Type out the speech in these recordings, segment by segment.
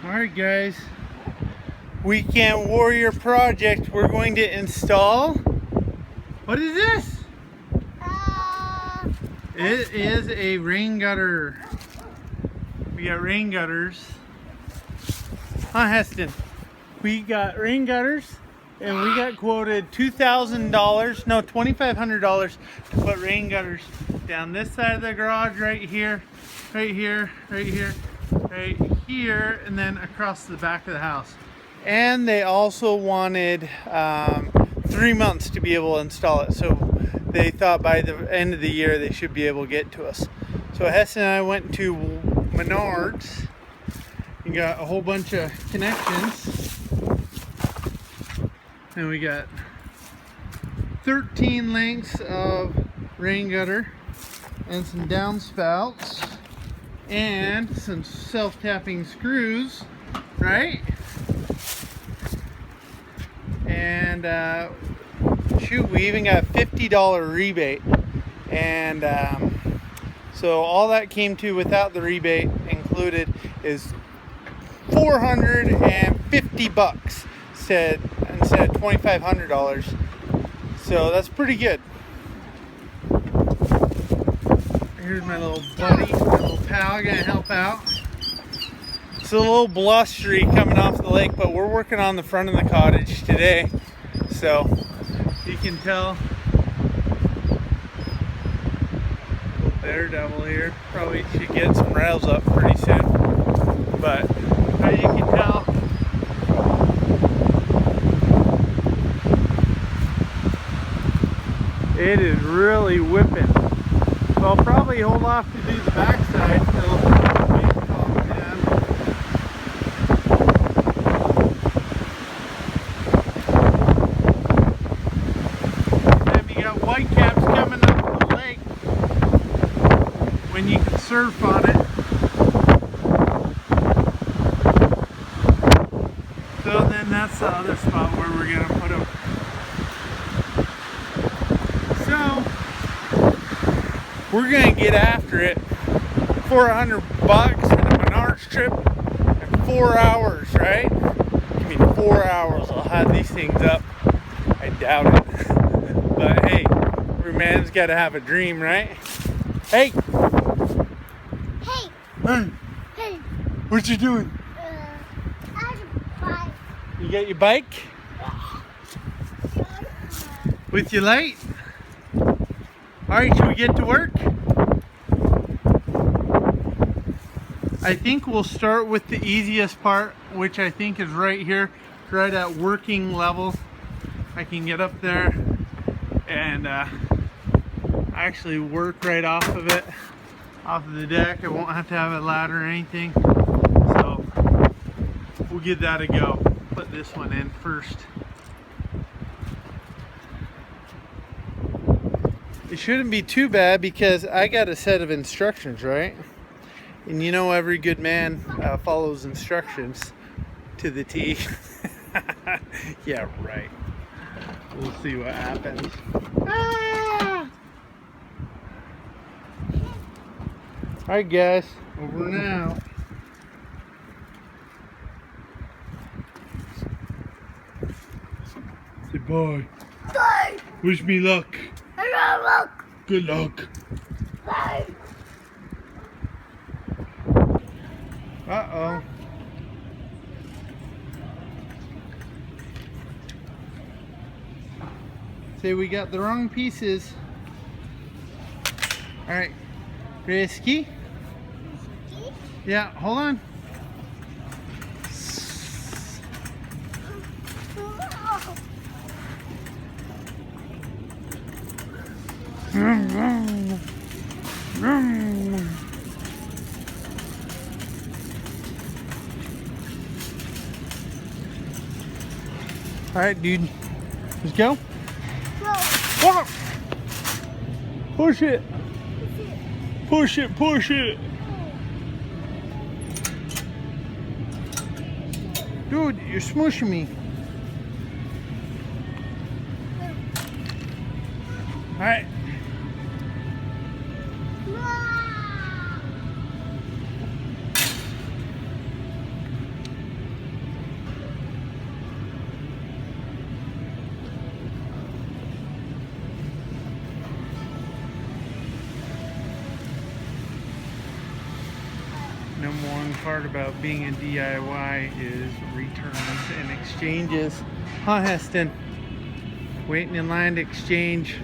Alright guys, weekend warrior project. We're going to install, what is this? It is a rain gutter. We got rain gutters. Huh, Heston? We got rain gutters and we got quoted $2,000, no, $2,500 to put rain gutters down this side of the garage, right here, right here, right here, right here, and then across the back of the house. And they also wanted 3 months to be able to install it. So they thought by the end of the year they should be able to get to us. So Heston and I went to Menards and got a whole bunch of connections. And we got 13 lengths of rain gutter and some downspouts and some self-tapping screws, right? And shoot, we even got a $50 rebate. And so all that came to without the rebate included is $450 instead of $2,500. So that's pretty good. Here's my little buddy, my little pal, gonna help out. It's a little blustery coming off the lake, but we're working on the front of the cottage today. So you can tell, little daredevil here. Probably should get some rails up pretty soon. But as you can tell, it is really whipping. So I'll probably hold off to do the backside till the wind calms down. Then you got whitecaps coming up the lake when you can surf on it. So then that's the other spot where we're gonna put them. So we're gonna get after it for $100 in a Menards trip in 4 hours, right? Give me 4 hours, I'll have these things up. I doubt it. But hey, every man's gotta have a dream, right? Hey! Hey! Hey! Hey! What you doing? I have a bike. You got your bike? With your light? Alright, should we get to work? I think we'll start with the easiest part, which I think is right here, right at working level. I can get up there and actually work right off of it, off of the deck. I won't have to have a ladder or anything. So we'll give that a go. Put this one in first. It shouldn't be too bad because I got a set of instructions, right? And you know every good man follows instructions to the T. Yeah, right. We'll see what happens. Ah! Alright guys, over now. Say bye. Bye! Wish me luck. Look! Good luck. Bye! Uh-oh. Say we got the wrong pieces. Alright. Risky? Yeah, hold on. Alright, dude. Let's go. Whoa. Push it. Push it, push it. Dude, you're smushing me. Alright. part about being a DIY is returns and exchanges. Huh, Heston? Waiting in line to exchange.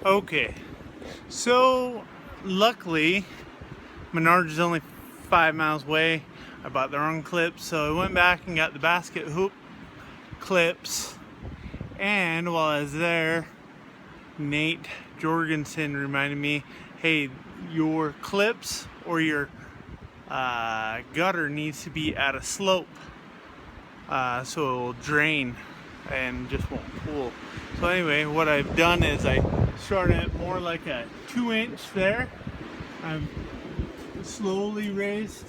Okay, so luckily Menards is only 5 miles away. I bought the wrong clips, so I went back and got the basket hoop clips. And while I was there, Nate Jorgensen reminded me, hey, your clips or your gutter needs to be at a slope so it will drain and just won't pool. So anyway, what I've done is I started at more like a 2-inch there. I've slowly raised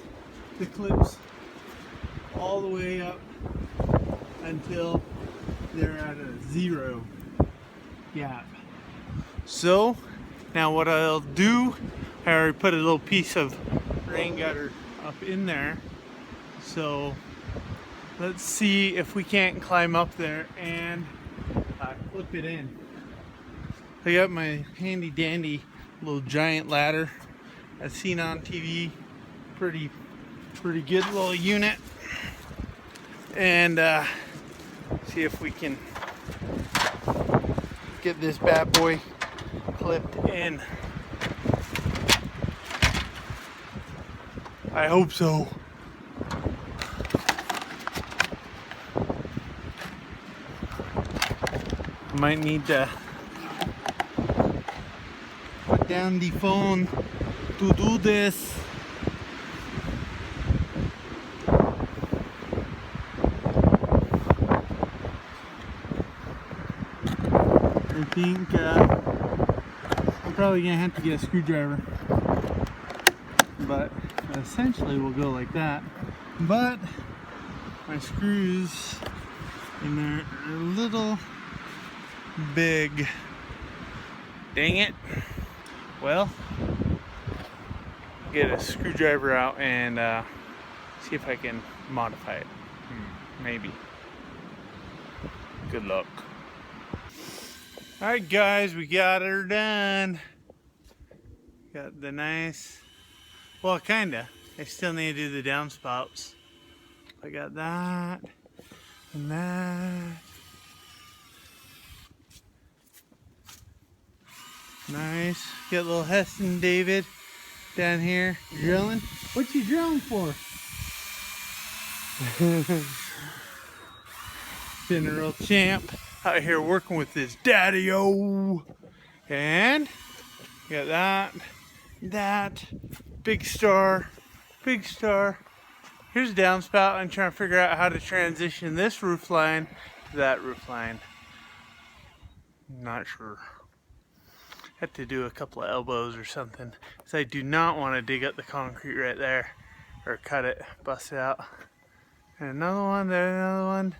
the clips all the way up until they're at a 0 gap. So now what I'll do, I already put a little piece of rain gutter up in there, so let's see if we can't climb up there and clip it in. I got my handy dandy little giant ladder I've seen on TV. Pretty good little unit, and see if we can get this bad boy clipped in. I hope so. Might need to put down the phone to do this. I think I'm probably gonna have to get a screwdriver, but essentially we'll go like that. But my screws in there are a little big. Dang it. Well, get a screwdriver out and see if I can modify it. Maybe. Good luck. Alright guys, we got her done. Got the nice, well kinda. I still need to do the downspouts. I got that and that. Nice. Got little Heston David down here drilling. What you drilling for? Been a real champ out here working with his daddy-o. And got that, big star. Here's a downspout. I'm trying to figure out how to transition this roof line to that roof line. Not sure. Have to do a couple of elbows or something, because I do not want to dig up the concrete right there, or cut it, bust it out. And another one, there, another one.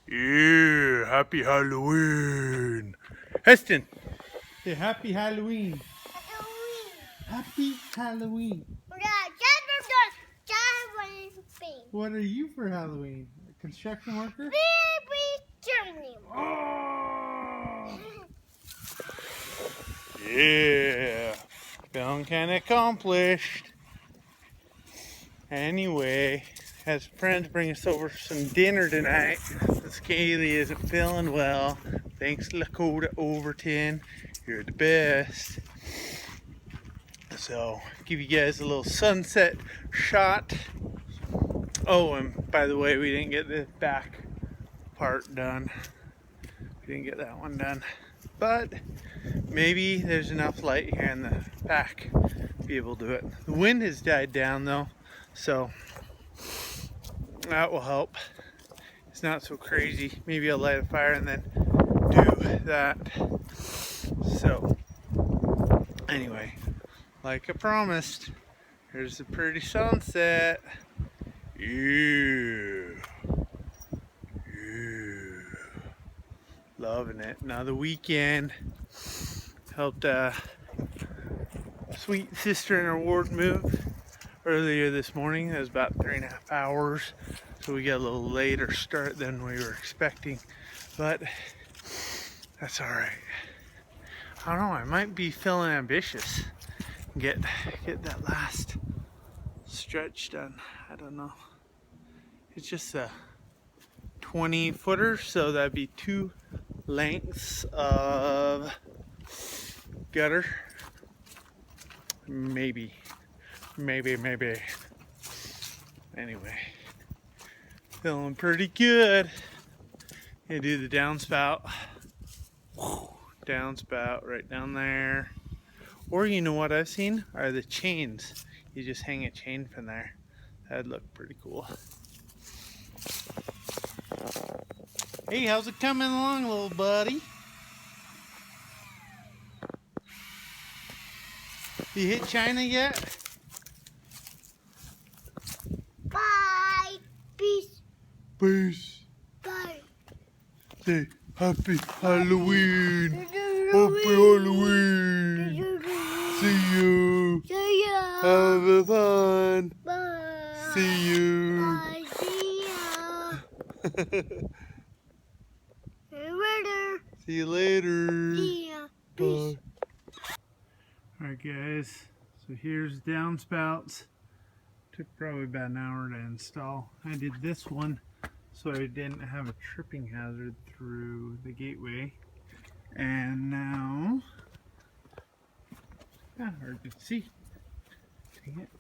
Yeah, happy Halloween. Heston, say happy Halloween. Happy Halloween. What are you for Halloween? A construction worker? Oh! Yeah, feeling kind of accomplished. Anyway, has friends bring us over some dinner tonight. Since Kaylee isn't feeling well. Thanks, Lakota Overton. You're the best. So, give you guys a little sunset shot. Oh, and by the way, we didn't get the back part done. We didn't get that one done. But maybe there's enough light here in the back to be able to do it. The wind has died down though, so that will help. It's not so crazy. Maybe I'll light a fire and then do that. So anyway, like I promised, here's a pretty sunset. Yeah. Loving it. Another weekend. Helped sweet sister in her ward move earlier this morning. It was about 3.5 hours, so we got a little later start than we were expecting, but that's all right. I don't know, I might be feeling ambitious. Get that last stretch done. I don't know. It's just a 20 footer, so that'd be 2 lengths of gutter. Maybe. Anyway, feeling pretty good. Gonna do the downspout. Downspout right down there. Or you know what I've seen are the chains. You just hang a chain from there. That'd look pretty cool. Hey, how's it coming along, little buddy? You hit China yet? Bye. Peace. Peace. Bye. Say happy Halloween. Happy Halloween. See you. See ya. Have fun. Bye. See you. Bye. See ya. Later. See you later. See ya. Peace. Alright guys, so here's downspouts. Took probably about an hour to install. I did this one so I didn't have a tripping hazard through the gateway. And now, hard to see. Dang it.